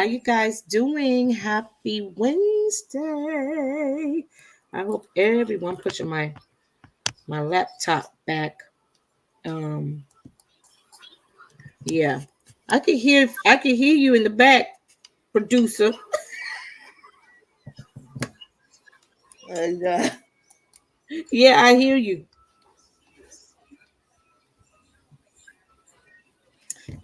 you guys doing? Happy Wednesday. I hope everyone pushing my laptop back. Um yeah. I can hear you in the back, producer. And, yeah, I hear you.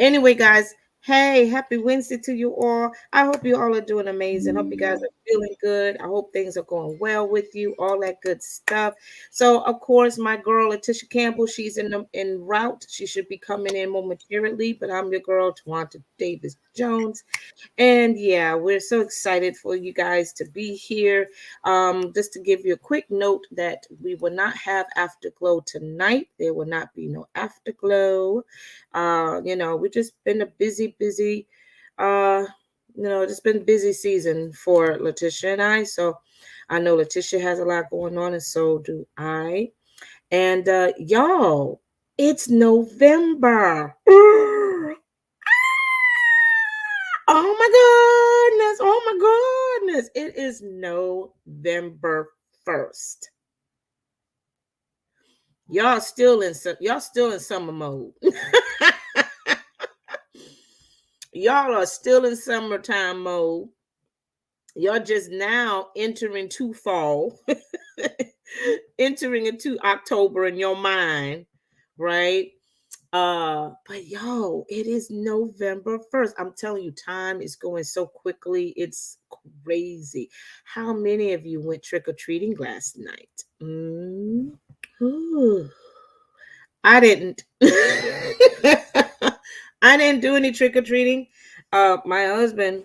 Anyway, guys, hey, happy Wednesday to you all. I hope you all are doing amazing. Hope you guys are feeling good. I hope things are going well with you, all that good stuff. So, of course, my girl Leticia Campbell, she's in route. She should be coming in momentarily, but I'm your girl, Twonta Davis Jones. And yeah, we're so excited for you guys to be here. Just to give you a quick note that we will not have Afterglow tonight. There will not be no Afterglow. We've just been a busy, uh, just been busy season for Leticia and I. So I know Leticia has a lot going on, and so do I. And y'all, it's November. Oh my goodness. Oh my goodness. It is November 1st. Y'all still in summer mode. Y'all are still in summertime mode. Y'all just now entering to fall. Entering into October in your mind, right? But yo, it is November 1st. I'm telling you, time is going so quickly. It's crazy. How many of you went trick-or-treating last night? Ooh, I didn't. I didn't do any trick-or-treating. My husband,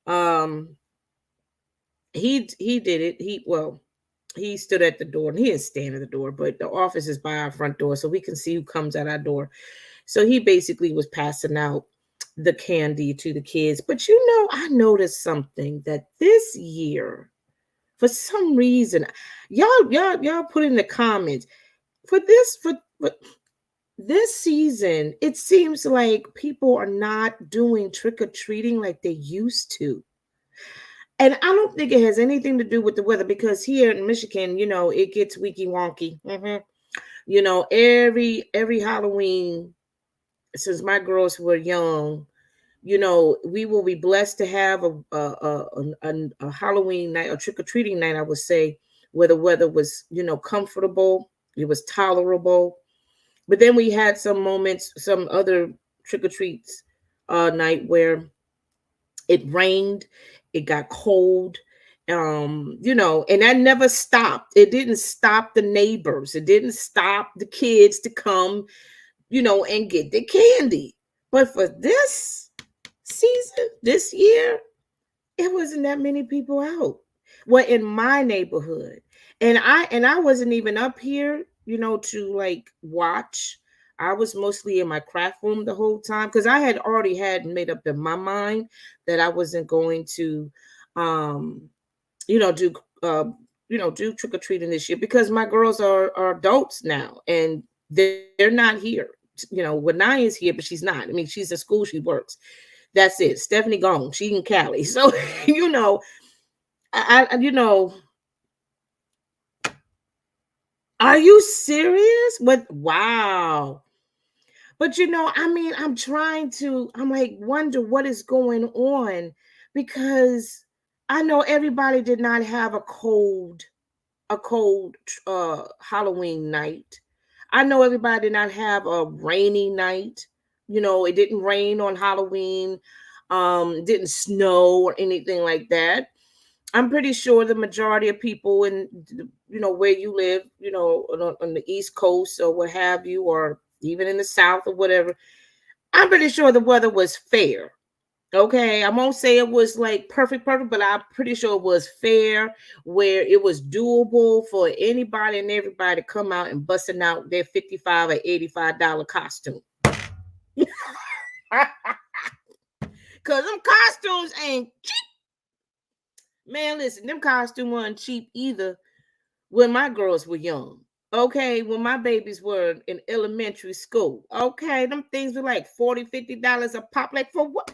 um, he did it. He stood at the door, and he didn't stand at the door, but the office is by our front door, so we can see who comes at our door. So he basically was passing out the candy to the kids. But I noticed something that this year, for some reason, y'all put in the comments for this season, it seems like people are not doing trick or treating like they used to. And I don't think it has anything to do with the weather, because here in Michigan, it gets weaky wonky. Every Halloween since my girls were young, we will be blessed to have a Halloween night, a trick or treating night, I would say, where the weather was, comfortable, it was tolerable. But then we had some moments, some other trick or treats night where it rained, it got cold, and that never stopped. It didn't stop the neighbors, it didn't stop the kids to come, and get the candy. But for this season, this year, it wasn't that many people out. Well, in my neighborhood. And I wasn't even up here, to like watch. I was mostly in my craft room the whole time, because I had already had made up in my mind that I wasn't going to um do do trick or treating this year, because my girls are adults now, and they're not here. Wanai is here, but she's not. I mean, she's in school, she works. That's it. Stephanie gone. She in Cali. So, I are you serious? But wow. But I mean, I'm like, wonder what is going on, because I know everybody did not have a cold Halloween night. I know everybody did not have a rainy night. It didn't rain on Halloween. It didn't snow or anything like that. I'm pretty sure the majority of people in where you live, on the East Coast or what have you, or even in the South or whatever, I'm pretty sure the weather was fair. Okay, I won't say it was like perfect, but I'm pretty sure it was fair, where it was doable for anybody and everybody to come out and busting out their $55 or $85 costume. Cause them costumes ain't cheap. Man, listen, them costumes weren't cheap either when my girls were young. Okay, when my babies were in elementary school. Okay, them things were like $40, $50 a pop. Like, for what?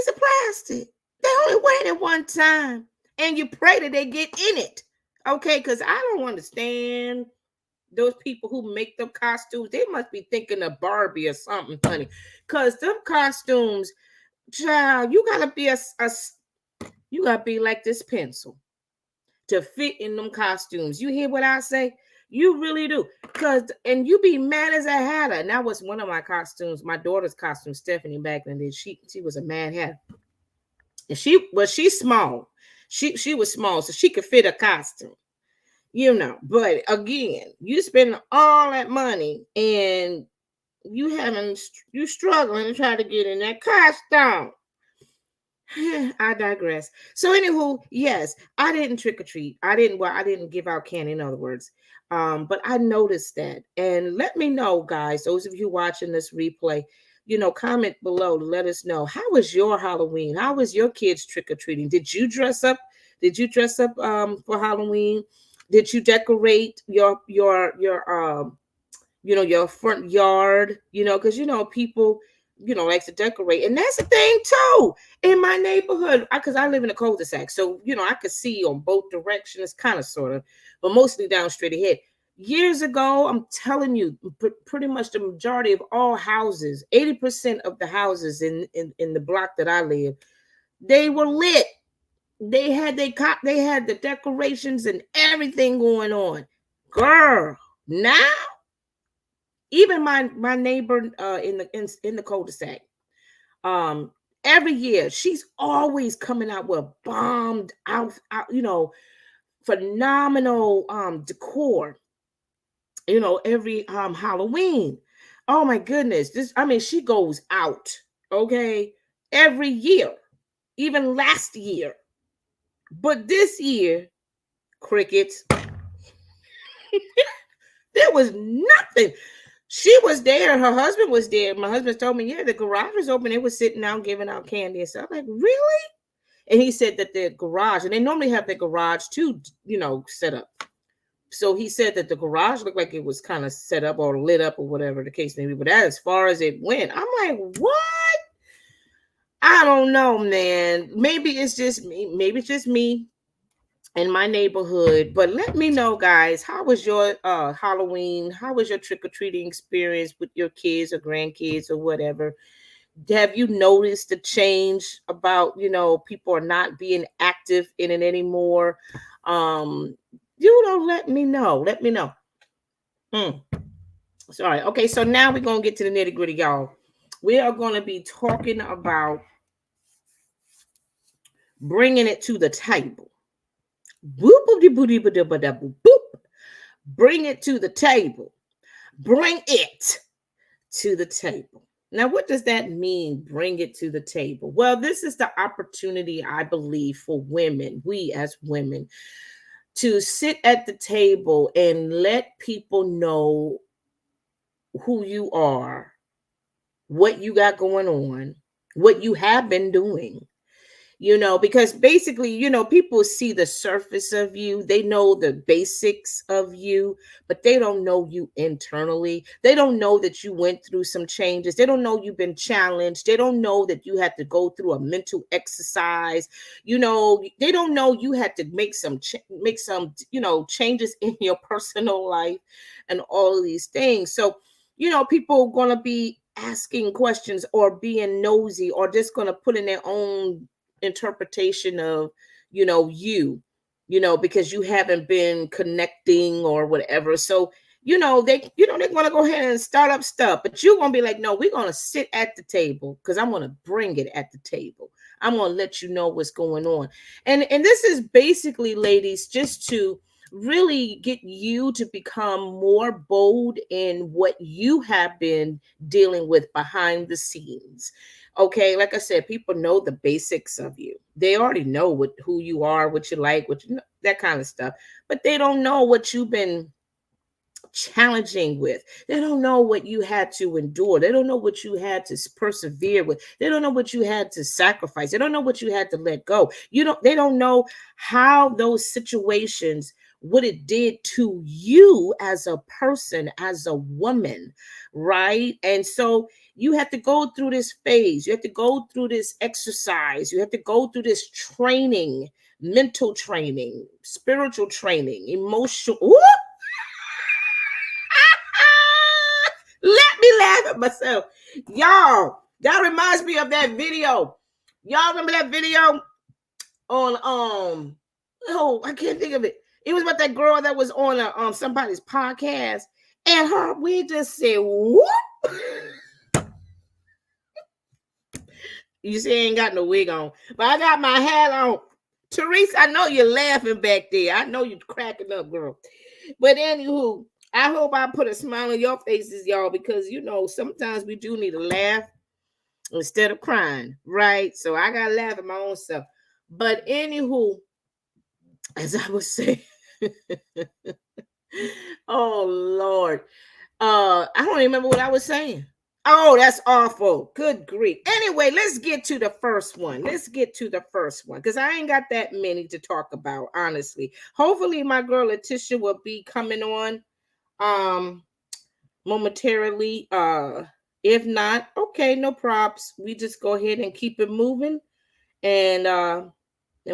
piece of plastic. They only wear it one time. And you pray that they get in it. Okay, because I don't understand those people who make them costumes. They must be thinking of Barbie or something, honey. Because them costumes, child, you gotta be like this pencil to fit in them costumes. You hear what I say? You really do. And you be mad as a hatter. And that was one of my costumes, my daughter's costume, Stephanie, back then. She was a mad hatter. And she's small. She was small, so she could fit a costume. But again, you spend all that money and you struggling to try to get in that costume. I digress. So, anywho, yes, I didn't trick or treat. I didn't give out candy, in other words. But I noticed that. And let me know, guys, those of you watching this replay, comment below to let us know, how was your Halloween? How was your kids trick or treating? Did you dress up? For Halloween? Did you decorate your front yard, because people, like to decorate. And that's the thing too in my neighborhood, because I live in a cul-de-sac. So, I could see on both directions, kind of, sort of, but mostly down straight ahead. Years ago, I'm telling you, pretty much the majority of all houses, 80% of the houses in the block that I live, they were lit. They had the decorations and everything going on. Girl, now even my neighbor in the cul-de-sac, every year she's always coming out with bombed out phenomenal decor, every Halloween. Oh my goodness, she goes out, okay, every year, even last year. But this year, crickets. There was nothing. She was there. Her husband was there. My husband told me, yeah, the garage was open. They were sitting out giving out candy and stuff. I'm like, really? And he said that the garage, and they normally have the garage too, set up. So he said that the garage looked like it was kind of set up or lit up or whatever the case may be. But as far as it went, I'm like, what? I don't know, man. Maybe it's just me. Maybe it's just me in my neighborhood. But let me know, guys, how was your Halloween? How was your trick-or-treating experience with your kids or grandkids or whatever? Have you noticed the change about, people are not being active in it anymore? Let me know. Let me know. Sorry. Okay, so now we're going to get to the nitty-gritty, y'all. We are going to be talking about bringing it to the table. Bring it to the table. Bring it to the table. Now, what does that mean, bring it to the table? Well, this is the opportunity, I believe, for women, we as women, to sit at the table and let people know who you are, what you got going on, what you have been doing. Because basically, people see the surface of you. They know the basics of you, but they don't know you internally. They don't know that you went through some changes. They don't know you've been challenged. They don't know that you had to go through a mental exercise. They don't know you had to make some changes in your personal life and all of these things. So, people are going to be asking questions or being nosy or just going to put in their own interpretation of because you haven't been connecting or whatever. So they want to go ahead and start up stuff, but you're gonna be like, no, we're gonna sit at the table because I'm gonna bring it at the table. I'm gonna let you know what's going on. And this is basically, ladies, just to really get you to become more bold in what you have been dealing with behind the scenes. Okay, like I said, people know the basics of you. They already know who you are, what you like, that kind of stuff. But they don't know what you've been challenging with. They don't know what you had to endure. They don't know what you had to persevere with. They don't know what you had to sacrifice. They don't know what you had to let go. They don't know how those situations, what it did to you as a person, as a woman, right? And so You have to go through this phase. You have to go through this exercise. You have to go through this training, mental training, spiritual training, emotional. Let me laugh at myself. Y'all, that reminds me of that video. Y'all remember that video on oh, I can't think of it. It was about that girl that was on somebody's podcast, and her we just said whoop. You see, I ain't got no wig on, but I got my hat on. Teresa, I know you're laughing back there. I know you're cracking up, girl. But anywho, I hope I put a smile on your faces, y'all, because you know sometimes we do need to laugh instead of crying, right? So I gotta laugh at my own self. But anywho, as I was saying, oh Lord, I don't remember what I was saying. Oh, that's awful. Good grief. Anyway, let's get to the first one. Let's get to the first one because I ain't got that many to talk about, honestly. Hopefully, my girl Leticia will be coming on momentarily. If not, okay, no props. We just go ahead and keep it moving and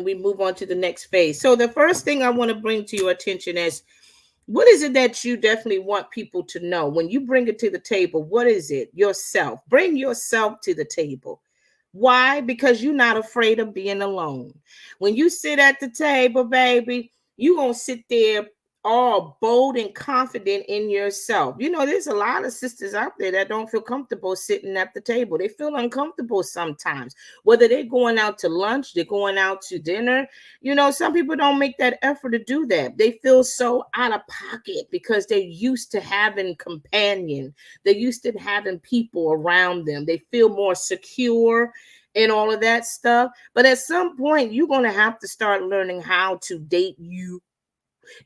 we move on to the next phase. So the first thing I want to bring to your attention is what is it that you definitely want people to know when you bring it to the table? What is it? Yourself. Bring yourself to the table. Why? Because you're not afraid of being alone. When you sit at the table, baby, you're going to sit there all bold and confident in yourself. You know, there's a lot of sisters out there that don't feel comfortable sitting at the table. They feel uncomfortable sometimes, whether they're going out to lunch, they're going out to dinner. You know, some people don't make that effort to do that. They feel so out of pocket because they're used to having companion. They're used to having people around them. They feel more secure and all of that stuff. But at some point, you're going to have to start learning how to date you.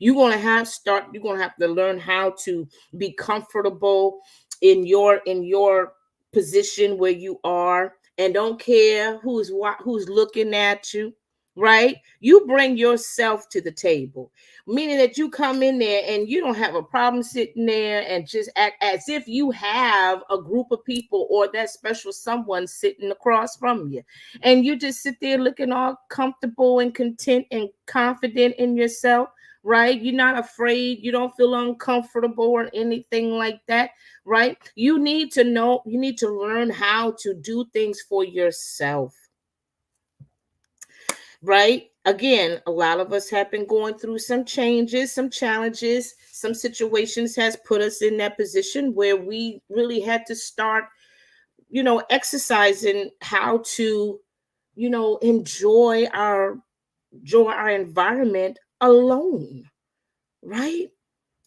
You're going to have to learn how to be comfortable in your position where you are and don't care who's looking at you, right? You bring yourself to the table, meaning that you come in there and you don't have a problem sitting there and just act as if you have a group of people or that special someone sitting across from you. And you just sit there looking all comfortable and content and confident in yourself, right? You're not afraid. You don't feel uncomfortable or anything like that, right? You need to learn how to do things for yourself, right? Again, a lot of us have been going through some changes, some challenges, some situations has put us in that position where we really had to start, exercising how to, enjoy our environment alone, right?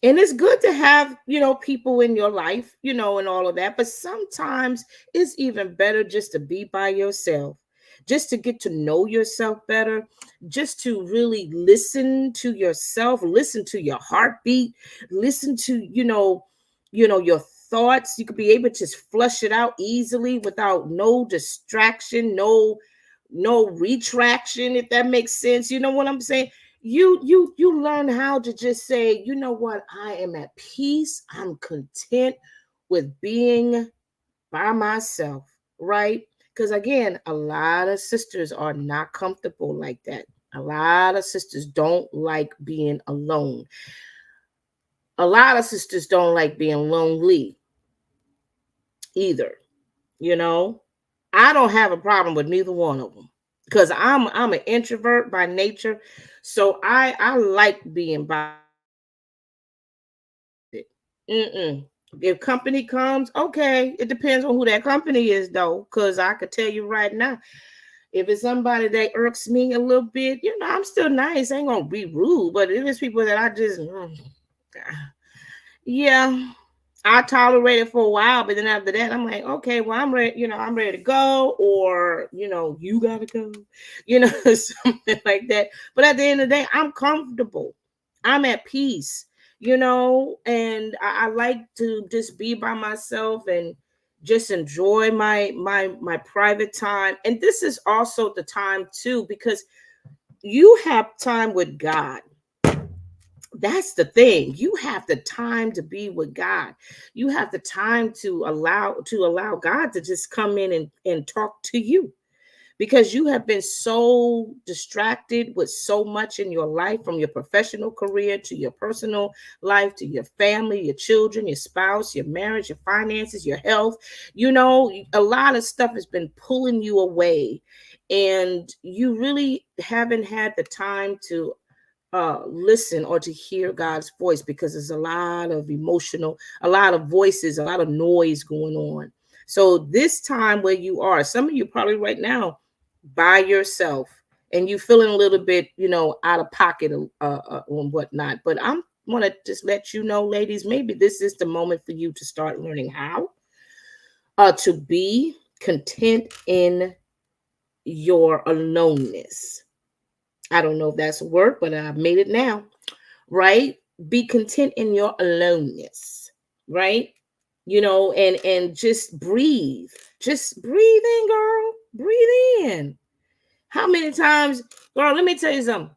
And it's good to have, people in your life, and all of that. But sometimes it's even better just to be by yourself, just to get to know yourself better, just to really listen to yourself, listen to your heartbeat, listen to, your thoughts. You could be able to just flush it out easily without no distraction, no retraction, if that makes sense. You know what I'm saying? You learn how to just say, you know what, I am at peace, I'm content with being by myself, right? Because again, a lot of sisters are not comfortable like that. A lot of sisters don't like being alone. A lot of sisters don't like being lonely either. you know I don't have a problem with neither one of them because I'm an introvert by nature, so I like being by it. Mm-mm. If company comes, okay, it depends on who that company is though, because I could tell you right now, if it's somebody that irks me a little bit, I'm still nice. I ain't gonna be rude, but if it's people that I just yeah, I tolerated for a while, but then after that, I'm like, okay, well, I'm ready, I'm ready to go, or you gotta go, something like that. But at the end of the day, I'm comfortable. I'm at peace, and I like to just be by myself and just enjoy my private time. And this is also the time too, because you have time with God. That's the thing. You have the time to be with God. You have the time to allow God to just come in and talk to you, because you have been so distracted with so much in your life, from your professional career to your personal life to your family, your children, your spouse, your marriage, your finances, your health. A lot of stuff has been pulling you away, and you really haven't had the time to listen or to hear God's voice, because there's a lot of a lot of voices, a lot of noise going on. So this time where you are, some of you probably right now by yourself, and you feeling a little bit, out of pocket, and whatnot. But I'm want to just let you know, ladies, maybe this is the moment for you to start learning how to be content in your aloneness. I don't know if that's a word, but I've made it now, right? Be content in your aloneness, right? And just breathe. Just breathe in, girl. Breathe in. How many times, girl, let me tell you something.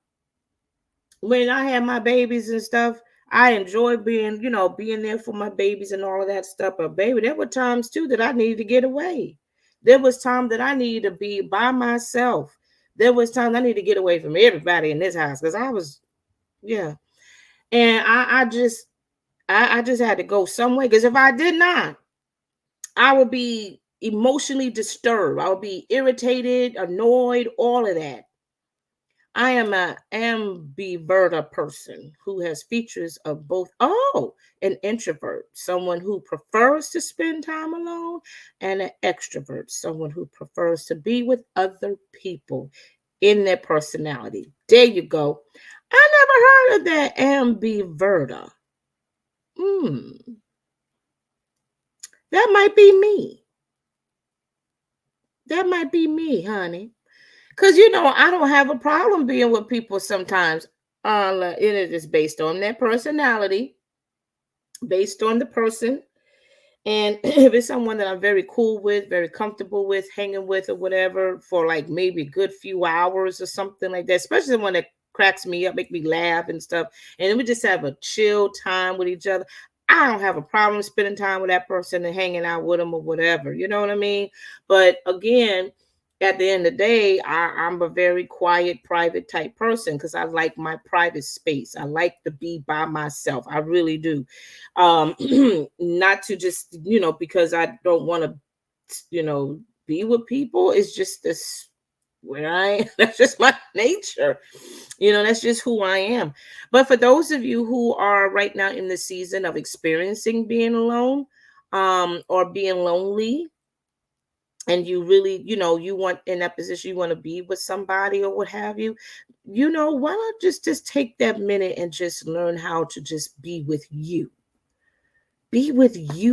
When I had my babies and stuff, I enjoy being there for my babies and all of that stuff. But baby, there were times too that I needed to get away. There was time that I needed to be by myself. There was times I needed to get away from everybody in this house, because I was, yeah. And I just had to go somewhere, because if I did not, I would be emotionally disturbed. I would be irritated, annoyed, all of that. I am a ambivert person who has features of both. Oh, an introvert, someone who prefers to spend time alone, and an extrovert, someone who prefers to be with other people in their personality. There you go. I never heard of that ambiverter. Hmm, that might be me. That might be me, honey. Because, I don't have a problem being with people sometimes. It is based on their personality, based on the person. And if it's someone that I'm very cool with, very comfortable with, hanging with, or whatever, for like maybe a good few hours or something like that, especially the one that cracks me up, make me laugh and stuff, and then we just have a chill time with each other, I don't have a problem spending time with that person and hanging out with them or whatever. You know what I mean? But again, at the end of the day, I'm a very quiet, private type person, because I like my private space. I like to be by myself. I really do. Not to just, because I don't want to, be with people. It's just this where I that's just my nature. That's just who I am. But for those of you who are right now in the season of experiencing being alone, or being lonely, and you really, you want in that position, you want to be with somebody or what have you, why not just take that minute and just learn how to just be with you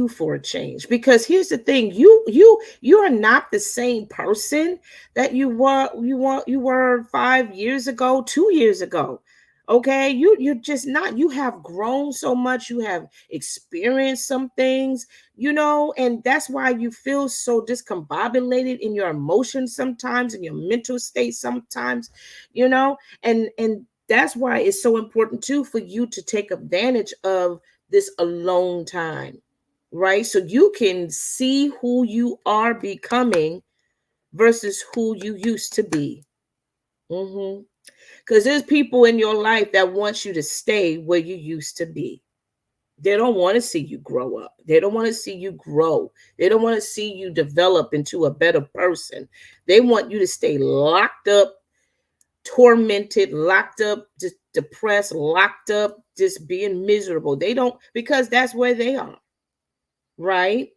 for a change. Because here's the thing, you are not the same person that you were 5 years ago, 2 years ago. Okay, you're just not. You have grown so much, you have experienced some things, and that's why you feel so discombobulated in your emotions sometimes, in your mental state sometimes, you know and that's why it's so important too for you to take advantage of this alone time, right? So you can see who you are becoming versus who you used to be. Because there's people in your life that want you to stay where you used to be. They don't want to see you grow up. They don't want to see you grow. They don't want to see you develop into a better person. They want you to stay locked up, tormented, locked up, just depressed, locked up, just being miserable. They don't, because that's where they are, right?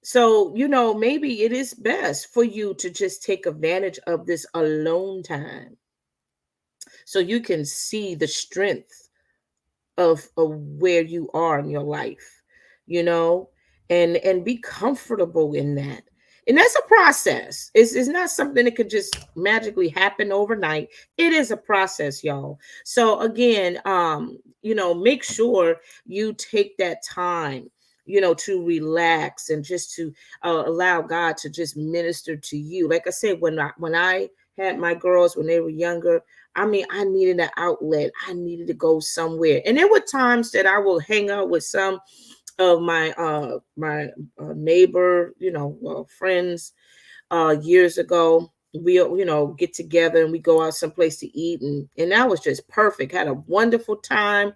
So, maybe it is best for you to just take advantage of this alone time so you can see the strength of where you are in your life, you know, and be comfortable in that. And that's a process. It's not something that could just magically happen overnight. It is a process, y'all. So again, make sure you take that time, to relax and just to allow God to just minister to you. Like I said, when I had my girls when they were younger. I mean, I needed an outlet. I needed to go somewhere. And there were times that I will hang out with some of my neighbor, friends years ago. We get together and we go out someplace to eat, and that was just perfect. Had a wonderful time,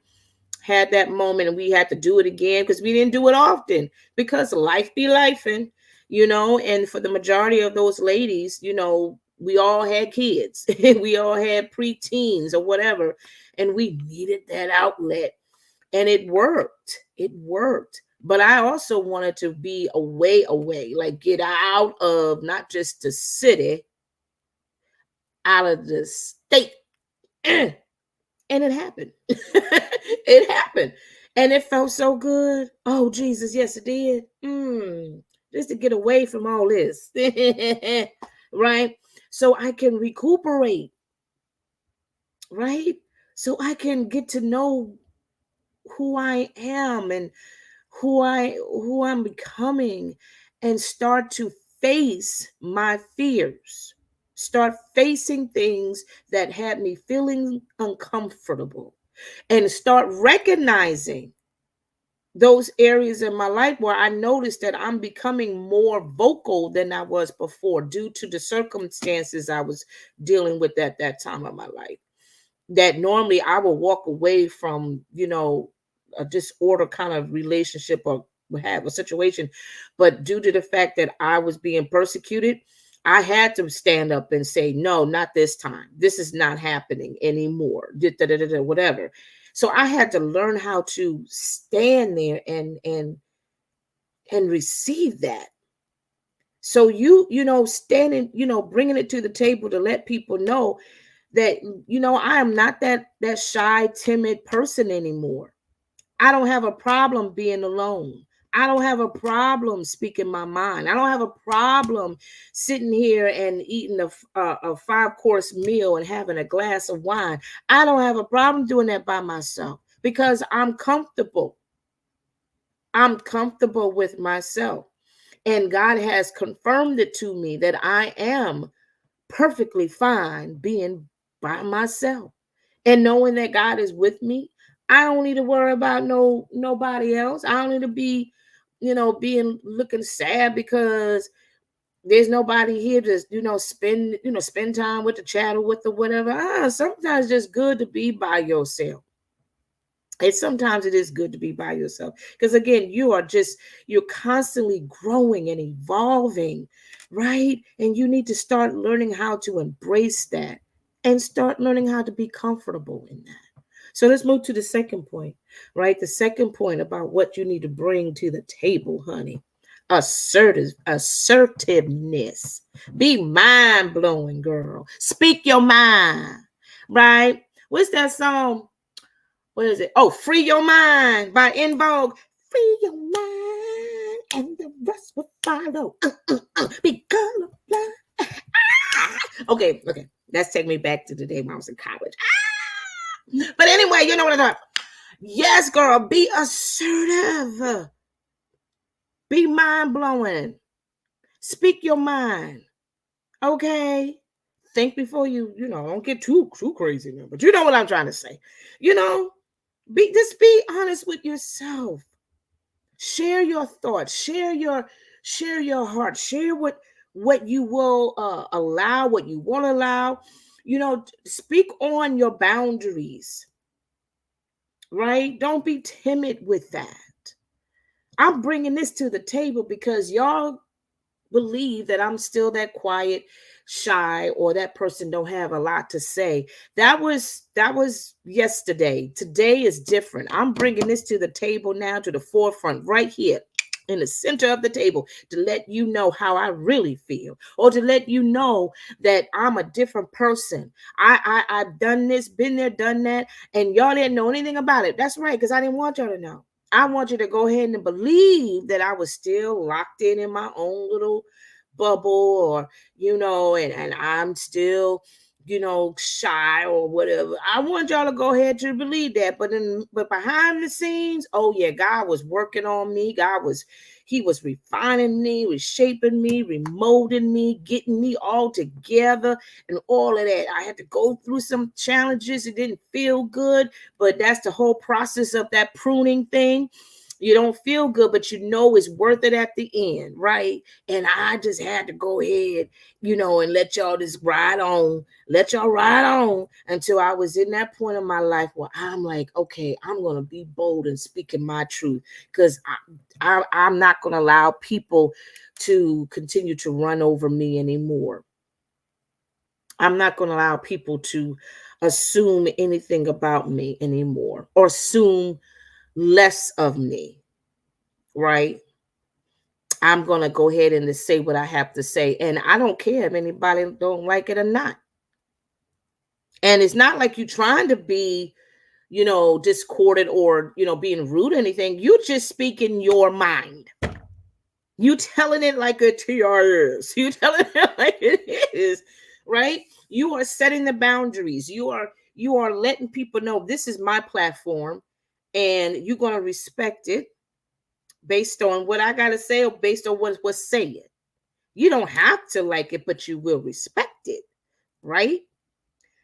had that moment, and we had to do it again because we didn't do it often because life be lifing, and for the majority of those ladies, we all had kids. We all had preteens or whatever, and we needed that outlet, and it worked. But I also wanted to be away, like get out of not just the city, out of the state. And it happened. It happened. And it felt so good. Oh, Jesus, yes, it did. Just to get away from all this. Right? So I can recuperate. Right? So I can get to know who I am and who I'm becoming, and start to face my fears. Start facing things that had me feeling uncomfortable, and start recognizing those areas in my life where I noticed that I'm becoming more vocal than I was before due to the circumstances I was dealing with at that time of my life. That normally I will walk away from, a disorder kind of relationship or have a situation. But due to the fact that I was being persecuted, I had to stand up and say, no, not this time. This is not happening anymore. Whatever. So I had to learn how to stand there and receive that. So standing, bringing it to the table to let people know that I am not that shy, timid person anymore. I don't have a problem being alone. I don't have a problem speaking my mind. I don't have a problem sitting here and eating a 5-course meal and having a glass of wine. I don't have a problem doing that by myself because I'm comfortable. I'm comfortable with myself. And God has confirmed it to me that I am perfectly fine being by myself, and knowing that God is with me. I don't need to worry about nobody else. I don't need to be, being looking sad because there's nobody here to, spend time with, the chat or with, the whatever. Sometimes it's just good to be by yourself. And sometimes it is good to be by yourself because, again, you're constantly growing and evolving, right? And you need to start learning how to embrace that and start learning how to be comfortable in that. So let's move to the second point, right? The second point about what you need to bring to the table, honey. Assertiveness. Be mind blowing, girl. Speak your mind, right? What's that song? What is it? Oh, Free Your Mind by In Vogue. Free your mind and the rest will follow. Be colorblind. Okay. Let's take me back to the day when I was in college. But anyway, you know what I thought. Yes, girl, be assertive. Be mind blowing. Speak your mind. Okay. Think before don't get too crazy now. But you know what I'm trying to say. Be honest with yourself. Share your thoughts. Share your heart. Share what you will allow, what you won't allow. Speak on your boundaries. Right? Don't be timid with that. I'm bringing this to the table because y'all believe that I'm still that quiet, shy, or that person don't have a lot to say. That was yesterday. Today is different. I'm bringing this to the table now, to the forefront, right here in the center of the table, to let you know how I really feel, or to let you know that I'm a different person. I've done this, been there, done that, and y'all didn't know anything about it. That's right, because I didn't want y'all to know. I want you to go ahead and believe that I was still locked in my own little bubble, or and I'm still shy or whatever. I want y'all to go ahead to believe that. But behind the scenes, oh yeah, God was working on me. He was refining me, reshaping me, remolding me, getting me all together and all of that. I had to go through some challenges. It didn't feel good, but that's the whole process of that pruning thing. You don't feel good, but it's worth it at the end, right? And I just had to go ahead, and let y'all just ride on, let y'all ride on until I was in that point of my life where I'm like, okay, I'm going to be bold and speaking my truth, because I'm not going to allow people to continue to run over me anymore. I'm not going to allow people to assume anything about me anymore or assume less of me, right? I'm going to go ahead and say what I have to say. And I don't care if anybody don't like it or not. And it's not like you trying to be, discordant or, being rude or anything. You just speaking your mind. You telling it like a TRS. You telling it like it is, right? You are setting the boundaries. You are letting people know this is my platform and you're going to respect it based on what I got to say or based on what's saying. You don't have to like it, but you will respect it, right?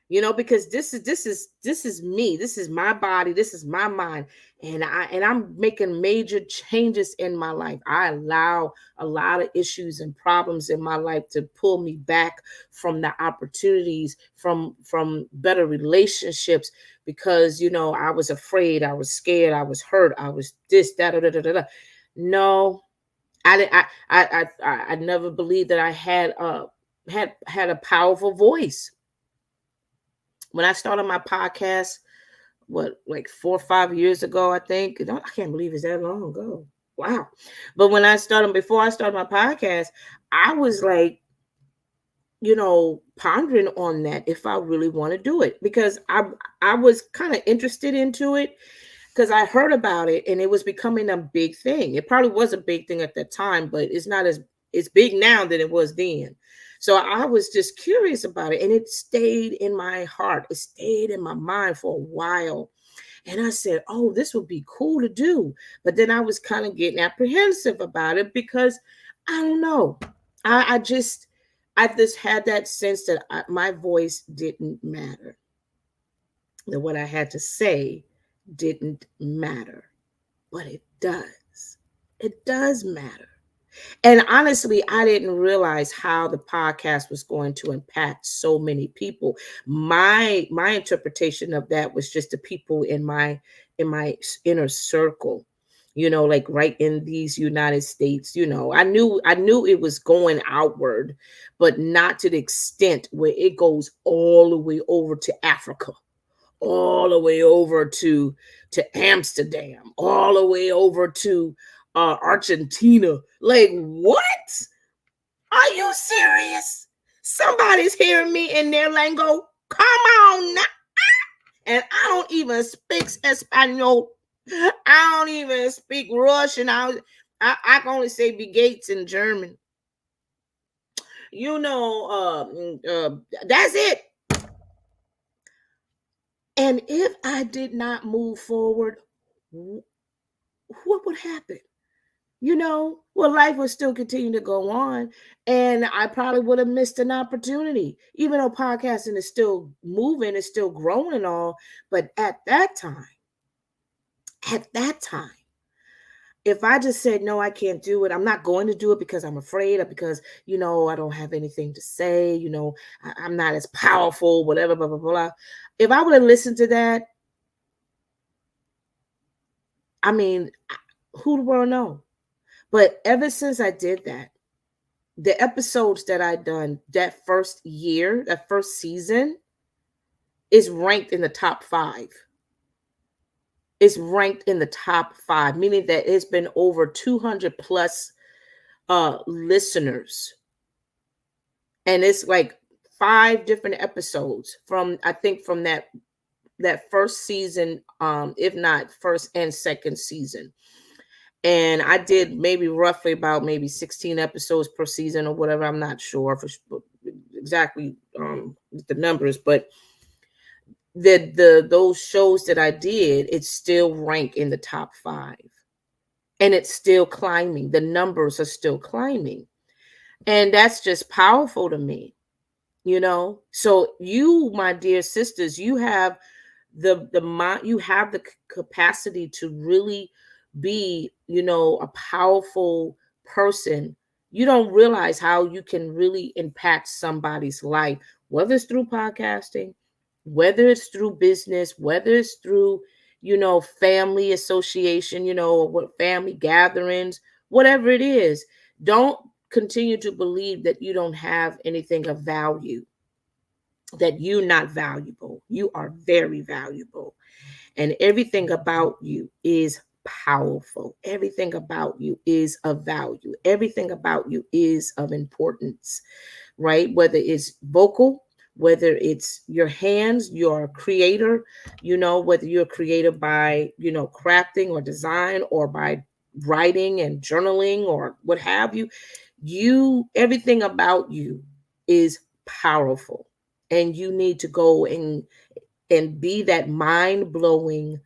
Because this is me. This is my body. This is my mind, and I'm making major changes in my life. I allow a lot of issues and problems in my life to pull me back from the opportunities, from better relationships, because I was afraid, I was scared, I was hurt, I was this, that, da. No, I never believed that I had a powerful voice. When I started my podcast, like 4 or 5 years ago, I think. I can't believe it's that long ago. Wow. But before I started my podcast, I was like, pondering on that if I really want to do it, because I was kind of interested into it, because I heard about it and it was becoming a big thing. It probably was a big thing at that time, but it's big now than it was then. So I was just curious about it, and it stayed in my heart. It stayed in my mind for a while. And I said, oh, this would be cool to do. But then I was kind of getting apprehensive about it because I don't know. I just had that sense that my voice didn't matter, that what I had to say didn't matter. But it does. It does matter. And honestly, I didn't realize how the podcast was going to impact so many people. My interpretation of that was just the people in my inner circle, like right in these United States. I knew it was going outward, but not to the extent where it goes all the way over to Africa, all the way over to Amsterdam, all the way over to Argentina. Like, what? Are you serious? Somebody's hearing me in their lingo. Come on now. And I don't even speak Espanol. I don't even speak Russian. I can only say be Gates in German. That's it. And if I did not move forward, what would happen? Well, life would still continue to go on, and I probably would have missed an opportunity, even though podcasting is still moving, it's still growing and all. But at that time, if I just said, no, I can't do it, I'm not going to do it because I'm afraid, or because, I don't have anything to say, I'm not as powerful, whatever, blah, blah, blah. If I would have listened to that, I mean, who will know? But ever since I did that, the episodes that I done that first year, that first season, is ranked in the top 5. It's ranked in the top 5, meaning that it's been over 200 plus listeners. And it's like 5 different episodes from that first season, if not first and second season. And I did maybe roughly about maybe 16 episodes per season or whatever. I'm not sure. exactly the numbers, but the those shows that I did, it still rank in the top 5, and it's still climbing. The numbers are still climbing, and that's just powerful to me, you know. So you, my dear sisters, you have the mind, you have the capacity to really be, you know, a powerful person. You don't realize how you can really impact somebody's life, whether it's through podcasting, whether it's through business, whether it's through, you know, family association, you know, what family gatherings, whatever it is. Don't continue to believe that you don't have anything of value, that you're not valuable. You are very valuable, and everything about you is powerful. Everything about you is of value. Everything about you is of importance, right? Whether it's vocal, whether it's your hands, you're a creator, you know, whether you're a creator by, you know, crafting or design, or by writing and journaling or what have you, everything about you is powerful. And you need to go and be that mind-blowing,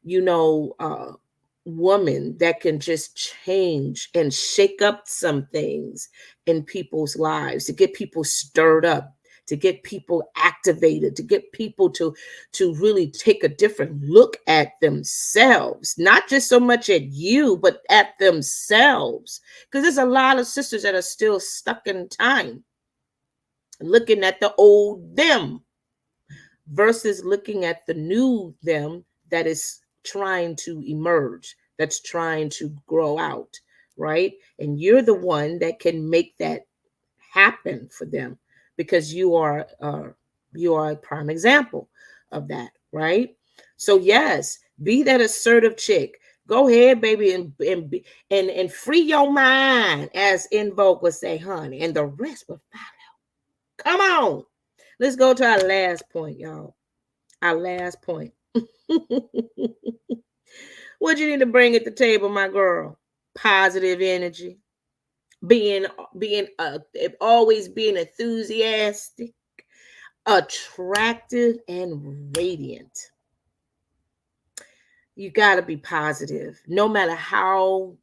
you know, woman that can just change and shake up some things in people's lives, to get people stirred up, to get people activated, to get people to really take a different look at themselves, not just so much at you, but at themselves. Because there's a lot of sisters that are still stuck in time, looking at the old them versus looking at the new them that is trying to emerge, that's trying to grow out, right? And you're the one that can make that happen for them, because you are a prime example of that, right? So yes, be that assertive chick. Go ahead, baby, and free your mind, as In Vogue would say, honey, and the rest will follow. Come on, let's go to our last point, y'all. Our last point. What you need to bring at the table, my girl? Positive energy. Being being always being enthusiastic, attractive, and radiant. You got to be positive, no matter how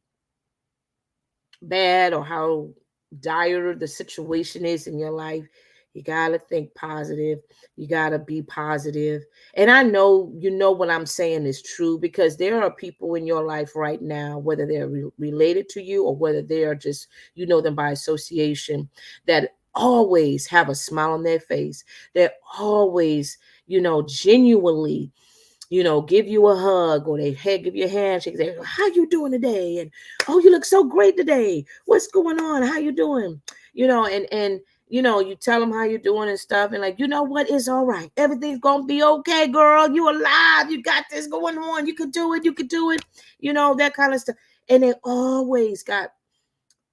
bad or how dire the situation is in your life. You got to think positive. You got to be positive. And I know, you know, what I'm saying is true, because there are people in your life right now, whether they're related to you or whether they are just, you know, them by association, that always have a smile on their face. They're always, you know, genuinely, you know, give you a hug, or they give you a handshake. They, how you doing today? And oh, you look so great today. What's going on? How you doing? You know, and you know, you tell them how you're doing and stuff, and like, you know what? It's all right. Everything's gonna be okay, girl. You alive. You got this going on. You can do it. You can do it. You know, that kind of stuff. And they always got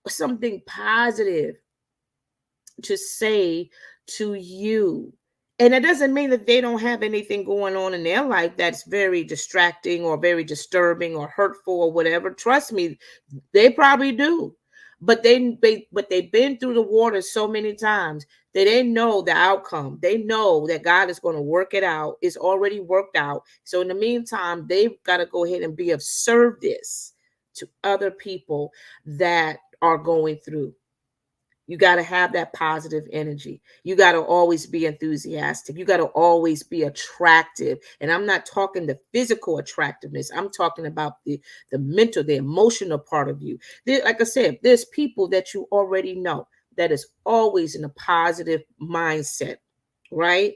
something positive to say to you. And it doesn't mean that they don't have anything going on in their life that's very distracting or very disturbing or hurtful or whatever. Trust me, they probably do. But they've been through the water so many times that they know the outcome. They know that God is going to work it out. It's already worked out. So in the meantime, they've got to go ahead and be of service to other people that are going through. You got to have that positive energy. You got to always be enthusiastic. You got to always be attractive. And I'm not talking the physical attractiveness. I'm talking about the mental, the emotional part of you. Like I said, there's people that you already know that is always in a positive mindset, right?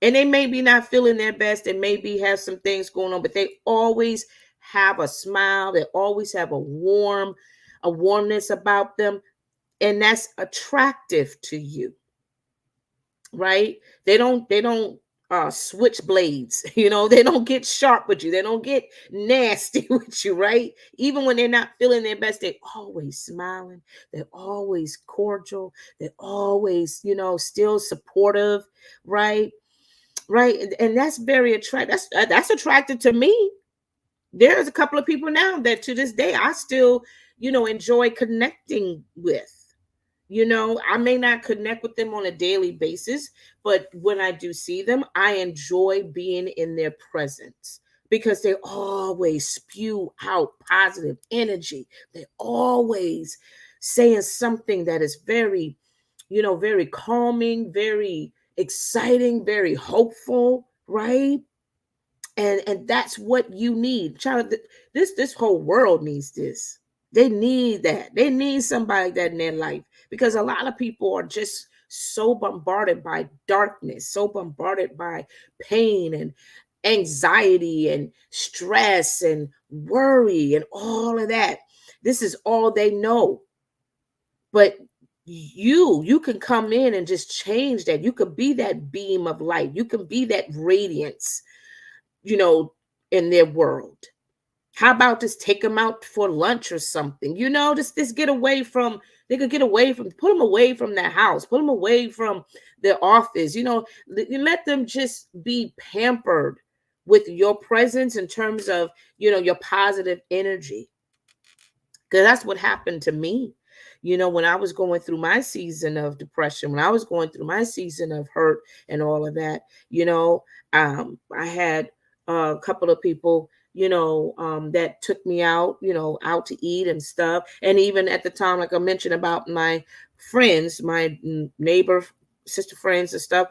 And they may be not feeling their best and maybe have some things going on, but they always have a smile. They always have a warmness about them, and that's attractive to you, right? They don't switch blades. You know, they don't get sharp with you, they don't get nasty with you, right? Even when they're not feeling their best, they're always smiling, they're always cordial, they're always, you know, still supportive, right? Right. And that's very attractive. That's attractive to me. There's a couple of people now that to this day I still, you know, enjoy connecting with, I may not connect with them on a daily basis, but when I do see them, I enjoy being in their presence because they always spew out positive energy. They always saying something that is very, very calming, very exciting, very hopeful, right? And that's what you need, child. This whole world needs this. They need that. They need somebody like that in their life, because a lot of people are just so bombarded by darkness, so bombarded by pain and anxiety and stress and worry and all of that. This is all they know. But you can come in and just change that. You could be that beam of light. You can be that radiance, you know, in their world. How about just take them out for lunch or something? Just get away from. They could get away from. Put them away from their house. Put them away from their office. Let them just be pampered with your presence in terms of your positive energy. Because that's what happened to me. When I was going through my season of depression, when I was going through my season of hurt and all of that, I had a couple of people, that took me out, out to eat and stuff. And even at the time, like I mentioned about my friends, my neighbor, sister friends and stuff,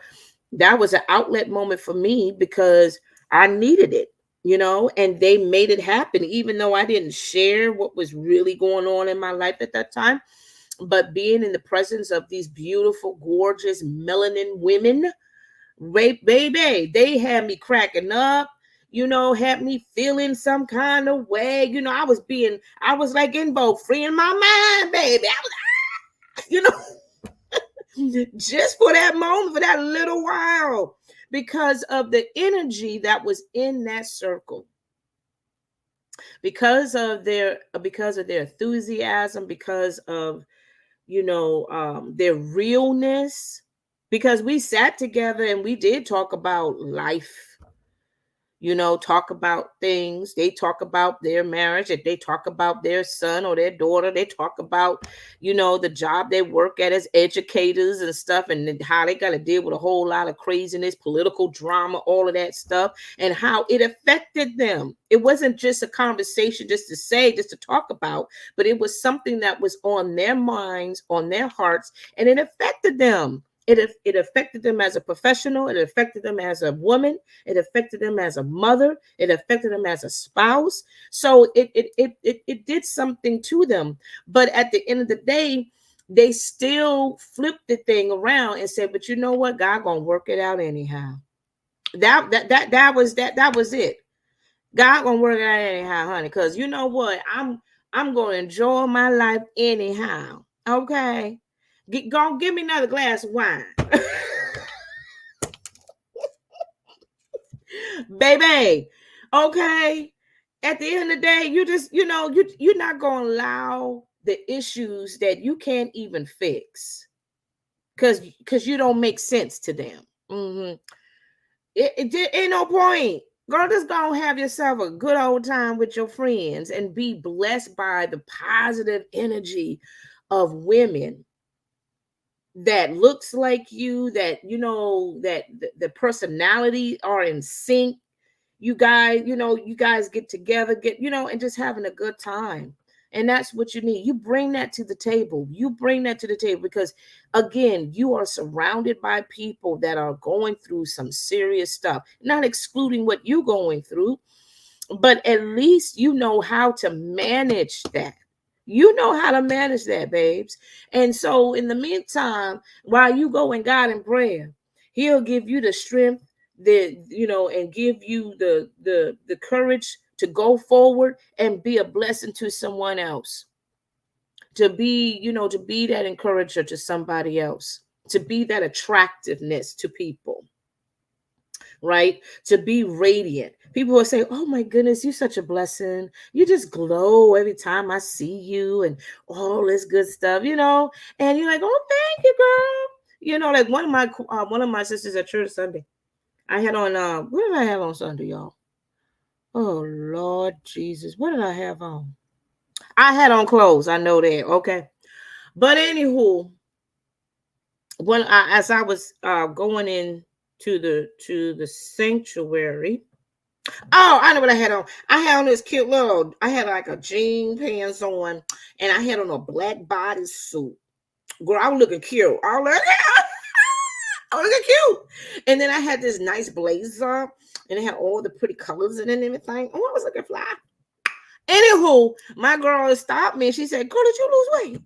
that was an outlet moment for me because I needed it, and they made it happen, even though I didn't share what was really going on in my life at that time. But being in the presence of these beautiful, gorgeous, melanin women, baby, they had me cracking up, had me feeling some kind of way. I was like in vogue, freeing my mind, baby. I was, just for that moment, for that little while, because of the energy that was in that circle, because of their enthusiasm, because of their realness, because we sat together and we did talk about life, talk about things. They talk about their marriage, and they talk about their son or their daughter. They talk about, the job they work at as educators and stuff, and how they got to deal with a whole lot of craziness, political drama, all of that stuff, and how it affected them. It wasn't just a conversation just to say, just to talk about, but it was something that was on their minds, on their hearts, and it affected them. It affected them as a professional. It affected them as a woman. It affected them as a mother. It affected them as a spouse. So it did something to them. But at the end of the day, they still flipped the thing around and said, "But you know what? God gonna work it out anyhow." That was it. God gonna work it out anyhow, honey. Because you know what? I'm gonna enjoy my life anyhow. Okay. Go give me another glass of wine. Baby. Okay. At the end of the day, you just, you're not gonna allow the issues that you can't even fix because you don't make sense to them. It ain't no point. Girl, just go and have yourself a good old time with your friends and be blessed by the positive energy of women that looks like you, that that the personality are in sync. You guys get together, and just having a good time. And that's what you need. You bring that to the table. Because again, you are surrounded by people that are going through some serious stuff, not excluding what you're going through, but at least you know how to manage that. You know how to manage that, babes. And so in the meantime, while you go in God in prayer, he'll give you the strength, and give you the courage to go forward and be a blessing to someone else. To be that encourager to somebody else, to be that attractiveness to people, right? To be radiant. People will say, "Oh my goodness, you're such a blessing. You just glow every time I see you," and all this good stuff, And you're like, "Oh, thank you, girl." Like one of my sisters at church Sunday. I had on what did I have on Sunday, y'all? Oh Lord Jesus, what did I have on? I had on clothes. I know that. Okay, but anywho. as I was going in to the sanctuary. Oh, I know what I had on. I had on this cute little. I had like a jean pants on, and I had on a black bodysuit. Girl, I was looking cute. I was looking cute. And then I had this nice blazer, and it had all the pretty colors in it and everything. Oh, I was looking fly. Anywho, my girl stopped me. She said, "Girl, did you lose weight?"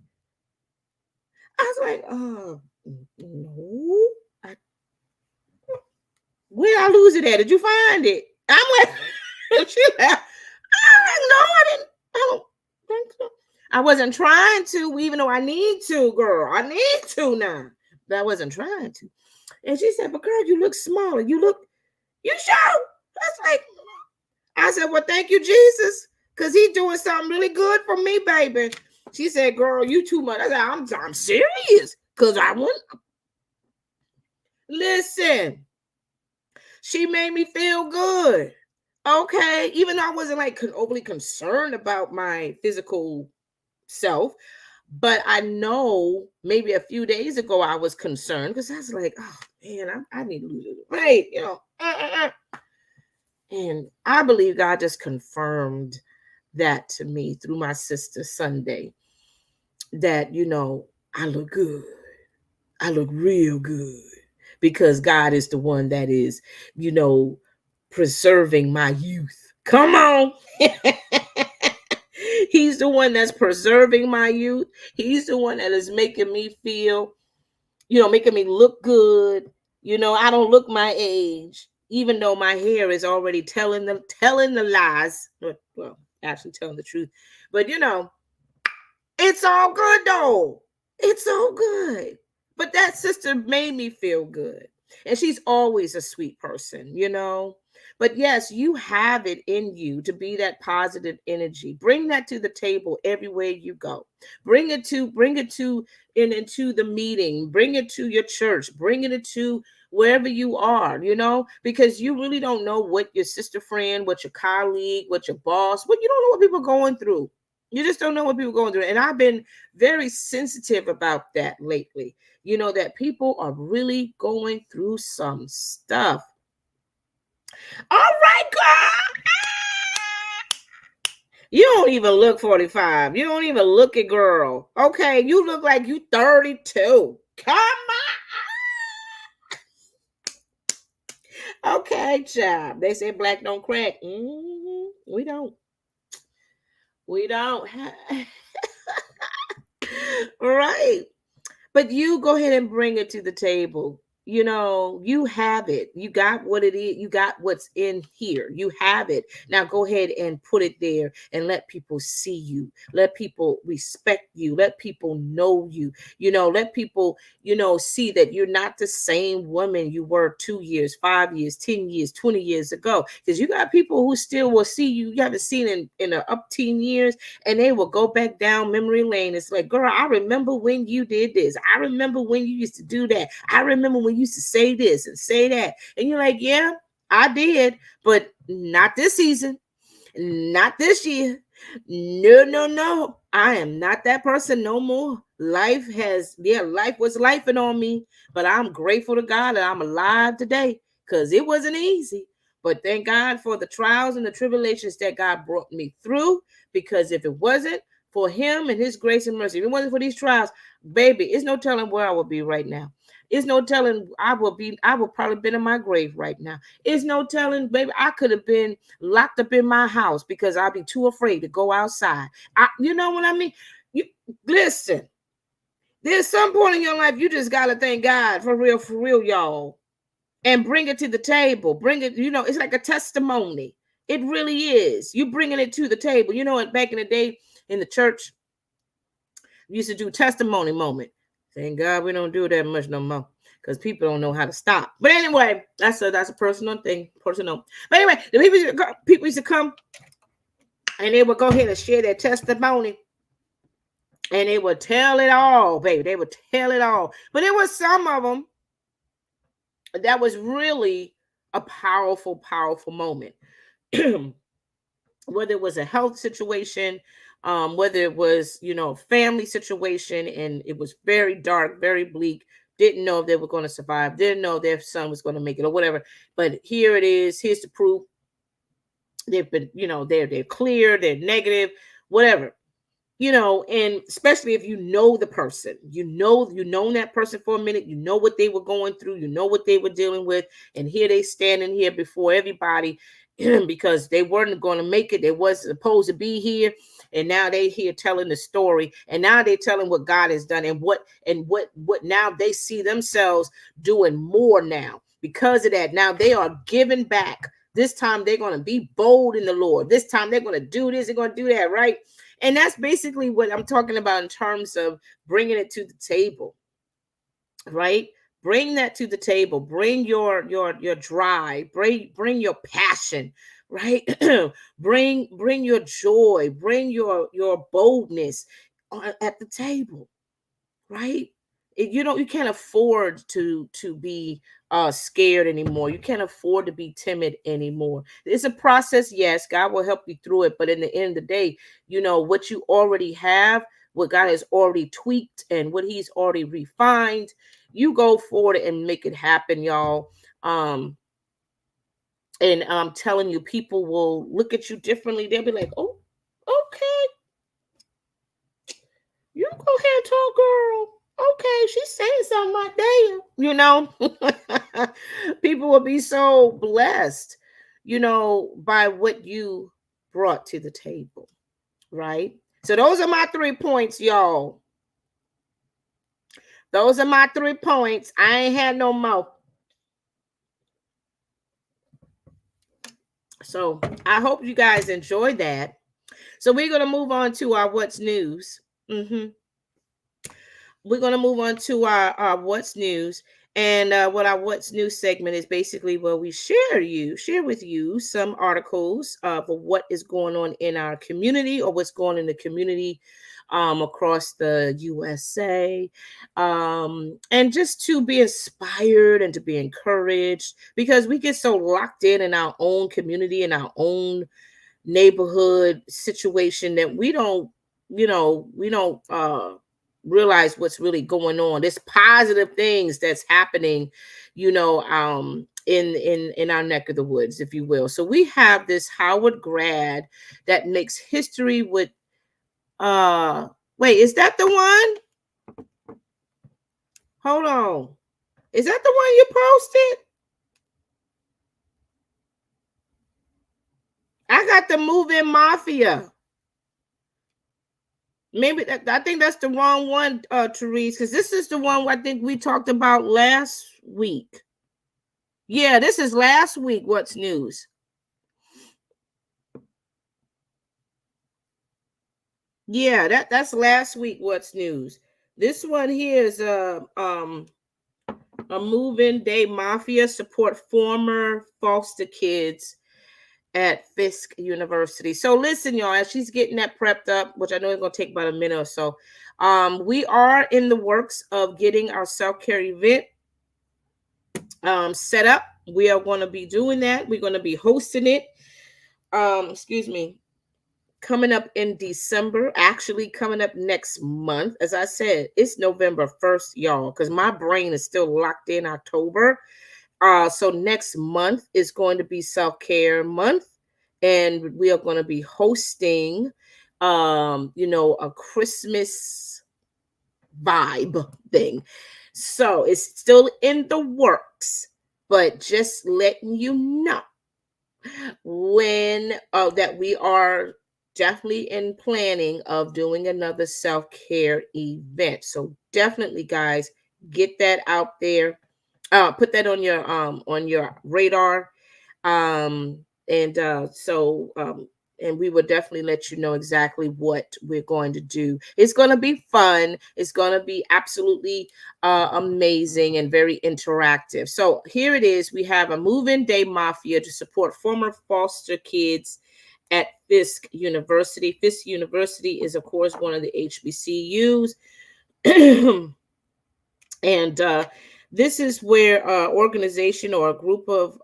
I was like, no. I, where I lose it at? Did you find it? I'm like, she laughed. I'm like, no, I didn't. I don't think so. I wasn't trying to, even though I need to, girl. I need to now. But I wasn't trying to. And she said, but girl, you look smaller. You sure? That's like, I said, well, thank you, Jesus. Because he's doing something really good for me, baby. She said, girl, you too much. I said, I'm serious. Because I want. Listen, she made me feel good. Okay. Even though I wasn't like overly concerned about my physical self. But I know maybe a few days ago I was concerned because I was like, oh man, I need to lose it. Right. And I believe God just confirmed that to me through my sister Sunday that, I look good. I look real good because God is the one that is, preserving my youth. Come on. He's the one that's preserving my youth. He's the one that is making me feel, making me look good. I don't look my age, even though my hair is already telling the lies. Well, actually telling the truth. But it's all good though. It's all good. But that sister made me feel good. And she's always a sweet person. But yes, you have it in you to be that positive energy. Bring that to the table everywhere you go. Bring it to into the meeting. Bring it to your church. Bring it to wherever you are, because you really don't know what your sister friend, what your colleague, what your boss, what you don't know what people are going through. You just don't know what people are going through. And I've been very sensitive about that lately. That people are really going through some stuff. All right, girl. You don't even look 45. You don't even look a girl. Okay, you look like you 32. Come on. Okay, child. They say black don't crack. We don't. We don't. Right. But you go ahead and bring it to the table. You have it. You got what it is. You got what's in here. You have it. Now go ahead and put it there and let people see you. Let people respect you. Let people know you. Let people, see that you're not the same woman you were 2 years, 5 years, 10 years, 20 years ago. Because you got people who still will see you haven't seen in the up teen years, and they will go back down memory lane. It's like, girl, I remember when you did this. I remember when you used to do that. I remember when you used to say this and say that. And you're like, yeah, I did, but not this season, not this year. No, no, no. I am not that person no more. Life was lifing on me, but I'm grateful to God that I'm alive today because it wasn't easy. But thank God for the trials and the tribulations that God brought me through, because if it wasn't for him and his grace and mercy, if it wasn't for these trials, baby, it's no telling where I would be right now. It's no telling I would probably been in my grave right now. It's no telling, baby, I could have been locked up in my house because I'd be too afraid to go outside. You know what I mean? You listen, there's some point in your life you just gotta thank God for real, y'all. And bring it to the table. Bring it, it's like a testimony. It really is. You bringing it to the table. Back in the day in the church, we used to do testimony moment. Thank God we don't do that much no more because people don't know how to stop. But anyway, that's a personal thing, personal. But anyway, the people used to come and they would go ahead and share their testimony. And they would tell it all, baby. They would tell it all. But there was some of them that was really a powerful, powerful moment. Whether it was a health situation, whether it was, family situation, and it was very dark, very bleak, didn't know if they were going to survive, didn't know their son was going to make it or whatever. But here it is. Here's the proof. They've been, they're clear, they're negative, whatever. And especially if you know the person, you've known that person for a minute, you know what they were going through, you know what they were dealing with, and here they standing here before everybody because they weren't going to make it, they wasn't supposed to be here, and now they here telling the story, and now they're telling what God has done, and what now they see themselves doing more now because of that. Now they are giving back. This time they're going to be bold in the Lord. This time they're going to do this, they're going to do that, right? And that's basically what I'm talking about in terms of bringing it to the table, right? Bring that to the table. Bring your drive. Bring your passion, right? bring your joy. Bring your boldness at the table, right? You can't afford to be scared anymore. You can't afford to be timid anymore. It's a process. Yes, God will help you through it, but in the end of the day, what you already have, what God has already tweaked and what he's already refined, you go forward and make it happen, y'all. And I'm telling you, people will look at you differently. They'll be like, oh, okay, you go ahead, tall girl. Okay, she's saying something like that. People will be so blessed, by what you brought to the table, right? So those are my 3 points, y'all. Those are my 3 points. I ain't had no more. So I hope you guys enjoyed that. So we're going to move on to our What's News. We're going to move on to our What's News. And what our What's News segment is basically where we share with you some articles of what is going on in our community or what's going on in the community across the USA. And just to be inspired and to be encouraged, because we get so locked in our own community, in our own neighborhood situation, that we don't realize what's really going on. There's positive things that's happening, in our neck of the woods, if you will. So we have this Howard grad that makes history with wait, is that the one? Hold on. Is that the one you posted? I got the Move-In Mafia. Maybe I think that's the wrong one, Therese, because this is the one I think we talked about last week. Yeah, this is last week. What's News? Yeah, that's last week. What's News? This one here is a Move-In Day Mafia support former foster kids at Fisk University. So listen, y'all, as she's getting that prepped up, which I know is going to take about a minute or so, we are in the works of getting our self-care event set up. We are going to be doing that. We're going to be hosting it. Coming up in December, actually coming up next month. As I said, it's November 1st, y'all, because my brain is still locked in October. So next month is going to be self-care month, and we are going to be hosting, a Christmas vibe thing. So it's still in the works, but just letting you know when that we are definitely in planning of doing another self-care event. So definitely, guys, get that out there. Put that on your radar. And we will definitely let you know exactly what we're going to do. It's going to be fun. It's going to be absolutely amazing and very interactive. So here it is. We have a Move-In Day Mafia to support former foster kids at Fisk University. Fisk University is, of course, one of the HBCUs. And this is where organization or a group of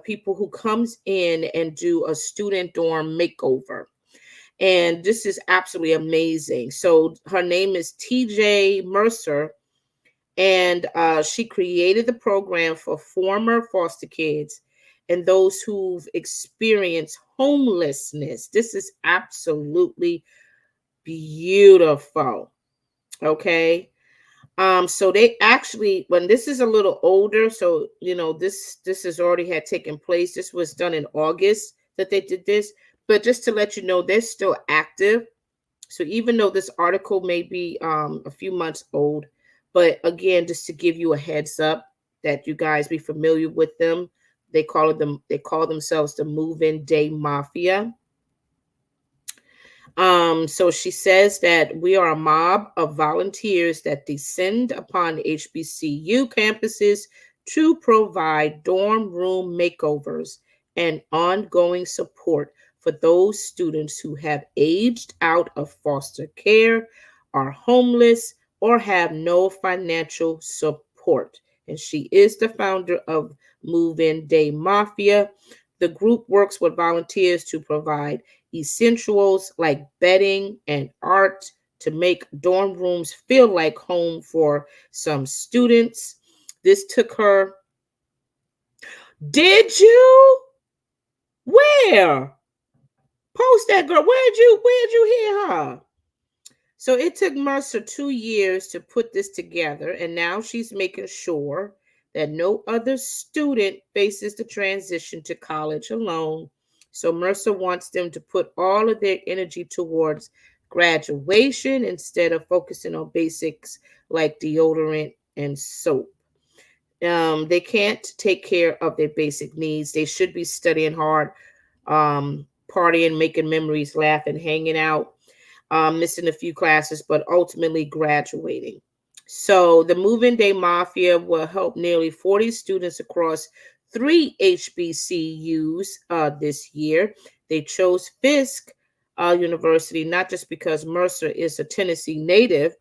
people who comes in and do a student dorm makeover. And this is absolutely amazing. So her name is TJ Mercer, And she created the program for former foster kids and those who've experienced homelessness. This is absolutely beautiful. Okay. So they actually, when this is a little older, so this has already had taken place. This was done in August that they did this, but just to let you know, they're still active. So even though this article may be a few months old, but again, just to give you a heads up that you guys be familiar with them. They call themselves the Move-In Day Mafia. So she says that we are a mob of volunteers that descend upon HBCU campuses to provide dorm room makeovers and ongoing support for those students who have aged out of foster care, are homeless, or have no financial support. And she is the founder of Move In Day Mafia. The group works with volunteers to provide essentials like bedding and art to make dorm rooms feel like home for some students. This took her. Did you? Where? Post that girl. Where'd you hear her? So it took Mercer 2 years to put this together, and now she's making sure that no other student faces the transition to college alone. So Mercer wants them to put all of their energy towards graduation instead of focusing on basics like deodorant and soap. They can't take care of their basic needs. They should be studying hard, partying, making memories, laughing, hanging out, missing a few classes, but ultimately graduating. So the Move-In Day Mafia will help nearly 40 students across 3 HBCUs this year. They chose Fisk University not just because Mercer is a Tennessee native,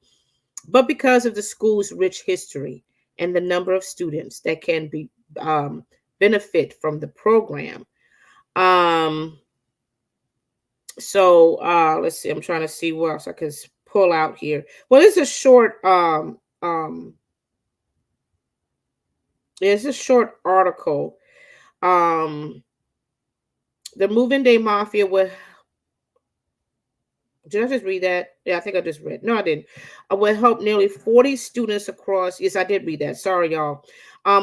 but because of the school's rich history and the number of students that can be benefit from the program. Um, let's see. I'm trying to see what else I can pull out here. Well, it's a short article. Um, the Moving Day Mafia will. Did I just read that? Yeah, I think I just read. No, I didn't. I will help nearly 40 students across. Yes, I did read that. Sorry, y'all.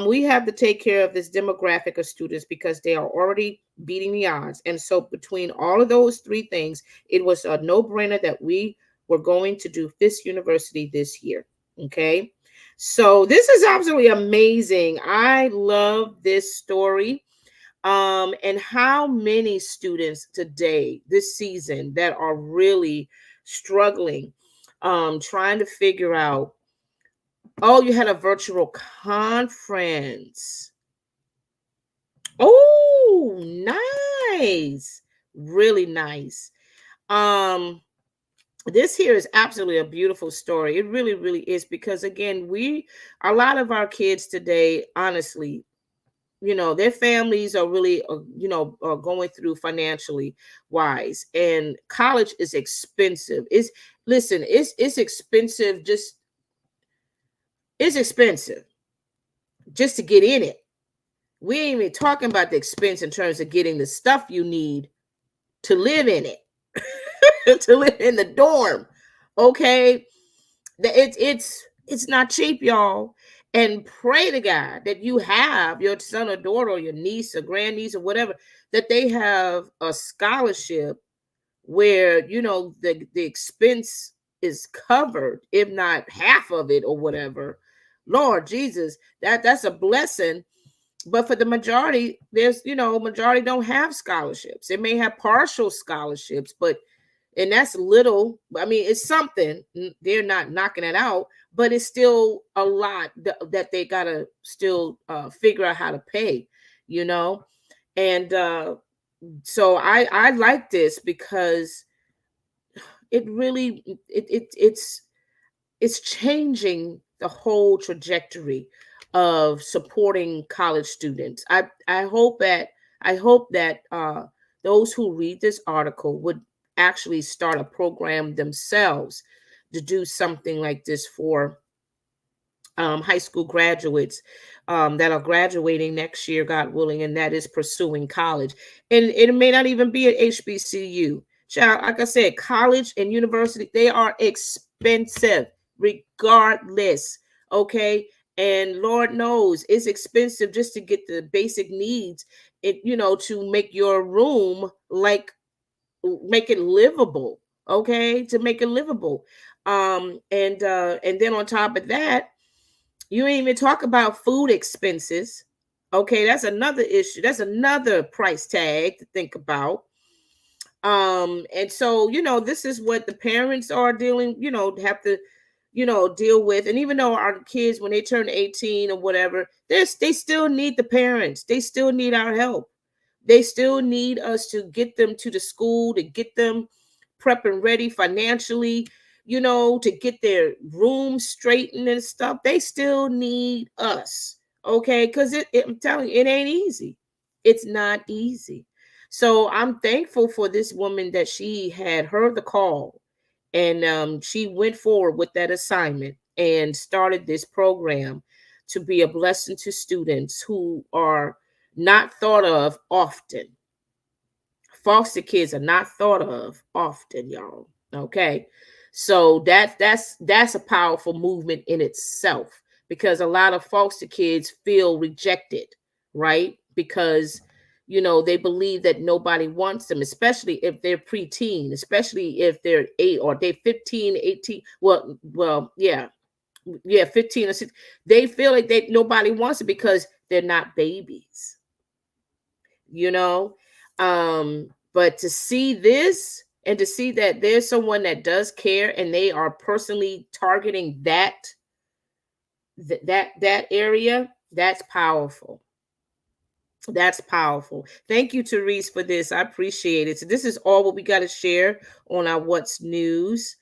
We have to take care of this demographic of students because they are already beating the odds. And so, between all of those three things, it was a no-brainer that we were going to do Fisk University this year. Okay. So, this is absolutely amazing. I love this story. And how many students today, this season, that are really struggling, trying to figure out, oh, you had a virtual conference. Oh, nice. Really nice. Um, this here is absolutely a beautiful story. It really, really is because again, a lot of our kids today, honestly, their families are really are going through financially wise, and college is expensive. It's expensive. It's expensive just to get in it. We ain't even talking about the expense in terms of getting the stuff you need to live in it. To live in the dorm. Okay. It's not cheap, y'all. And pray to God that you have your son or daughter or your niece or grandniece or whatever, that they have a scholarship where the expense is covered, if not half of it or whatever. Lord Jesus, that's a blessing. But for the majority, majority don't have scholarships. They may have partial scholarships, and that's little. I mean, it's something. They're not knocking it out, but it's still a lot that they gotta still figure out how to pay. You know, and so I like this because it really it's changing the whole trajectory of supporting college students. I hope that those who read this article would actually start a program themselves to do something like this for high school graduates that are graduating next year, God willing, and that is pursuing college. And it may not even be at HBCU. Child, like I said, college and university, they are expensive regardless. Okay. And Lord knows it's expensive just to get the basic needs, to make your room like make it livable. Okay, to make it livable. And then on top of that, you ain't even talk about food expenses. Okay, that's another issue. That's another price tag to think about. And so, this is what the parents are dealing, have to, deal with. And even though our kids, when they turn 18 or whatever, they still need the parents. They still need our help. They still need us to get them to the school, to get them prep and ready financially, to get their room straightened and stuff. They still need us. Okay. Because I'm telling you, it ain't easy. It's not easy. So I'm thankful for this woman that she had heard the call, and she went forward with that assignment and started this program to be a blessing to students who are not thought of often. Foster kids are not thought of often, y'all. Okay. So that's a powerful movement in itself, because a lot of foster kids feel rejected, right? Because they believe that nobody wants them, especially if they're preteen, especially if they're 8 or they're 15, 18. Yeah, 15 or 16. They feel like nobody wants it because they're not babies, you know. But to see this, and to see that there's someone that does care, and they are personally targeting that area, that's powerful. That's powerful. Thank you, Therese, for this. I appreciate it. So this is all what we got to share on our What's News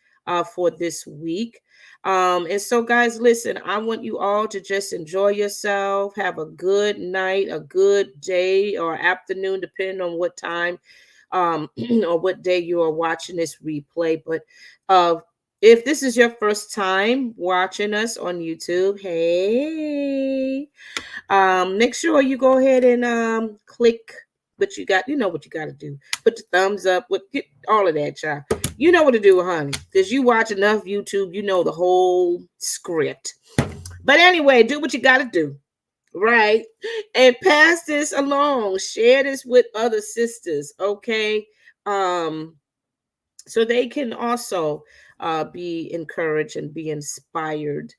for this week. And so, guys, listen, I want you all to just enjoy yourself. Have a good night, a good day or afternoon, depending on what time or what day you are watching this replay. But if this is your first time watching us on YouTube, hey, make sure you go ahead and click what you got. You know what you got to do. Put the thumbs up, get all of that, child. You know what to do, honey, because you watch enough YouTube. You know the whole script. But anyway, do what you got to do, right? And pass this along. Share this with other sisters, okay? So they can also be encouraged and be inspired,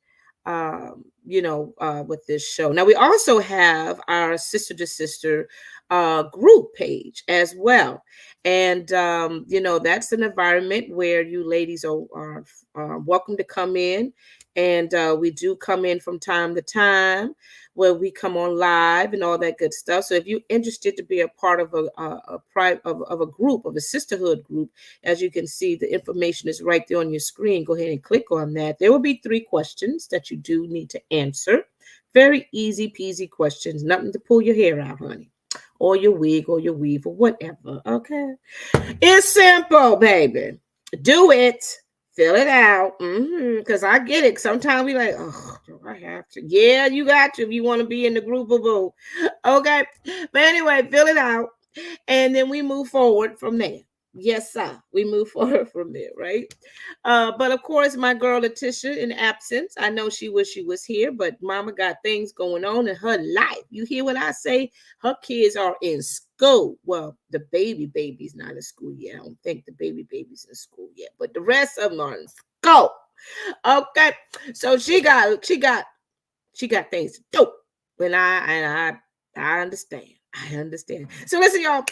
with this show. Now, we also have our sister to sister group page as well. And, that's an environment where you ladies are welcome to come in. And we do come in from time to time, where we come on live and all that good stuff. So if you're interested to be a part of a group, of a sisterhood group, as you can see, the information is right there on your screen. Go ahead and click on that. There will be 3 questions that you do need to answer. Very easy peasy questions. Nothing to pull your hair out, honey, or your wig or your weave or whatever. Okay. It's simple, baby. Do it. Fill it out. Because I get it. Sometimes we like, oh, do I have to? Yeah, you got to if you want to be in the group of boo. Okay. But anyway, fill it out. And then we move forward from there. Yes, sir. We move forward from there, right? But of course, my girl Leticia, in absence, I know she wish she was here, but Mama got things going on in her life. You hear what I say? Her kids are in school. Well, the baby's not in school yet. I don't think the baby's in school yet, but the rest of them are in school. Okay, so she got things to do, and I understand. I understand. So listen, y'all.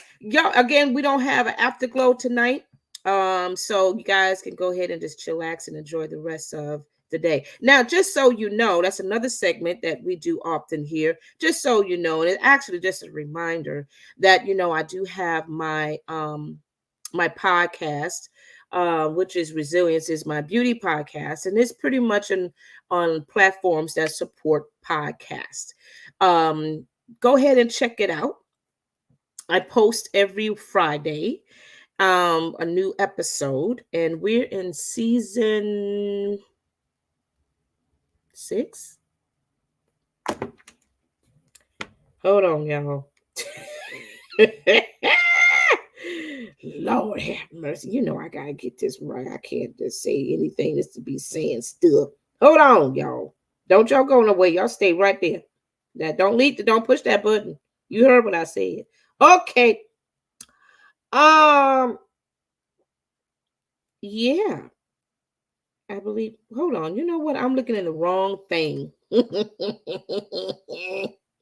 Again, we don't have an afterglow tonight. So you guys can go ahead and just chillax and enjoy the rest of the day. Now, just so you know, that's another segment that we do often here. Just so you know, and it's actually just a reminder that I do have my podcast, which is Resilience is My Beauty podcast, and it's pretty much on platforms that support podcasts. Go ahead and check it out. I post every Friday a new episode, and we're in season 6. Hold on, y'all. Lord have mercy. You know I gotta get this right. I can't just say anything that's to be saying stuff. Hold on, y'all. Don't y'all go nowhere. Y'all stay right there. Now don't leave don't push that button. You heard what I said. Okay. Um, yeah, I believe. Hold on. You know what? I'm looking at the wrong thing. Ay,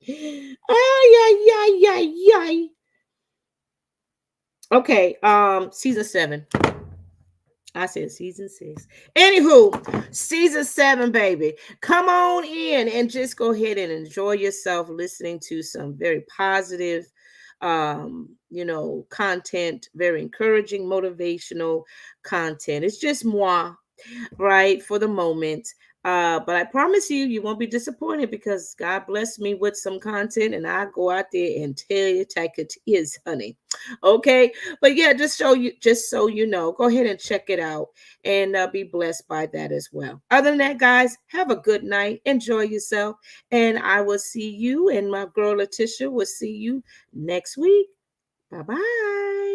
ay, ay, ay, ay. Okay, season 7. I said season 6. Anywho, season 7, baby. Come on in and just go ahead and enjoy yourself listening to some very positive, content, very encouraging, motivational content. It's just moi, right, for the moment. But I promise you, you won't be disappointed because God blessed me with some content, and I go out there and tell you, take it is, honey. Okay, but yeah, just so you know, go ahead and check it out and be blessed by that as well. Other than that, guys, have a good night, enjoy yourself, and I will see you. And my girl Leticia will see you next week. Bye bye.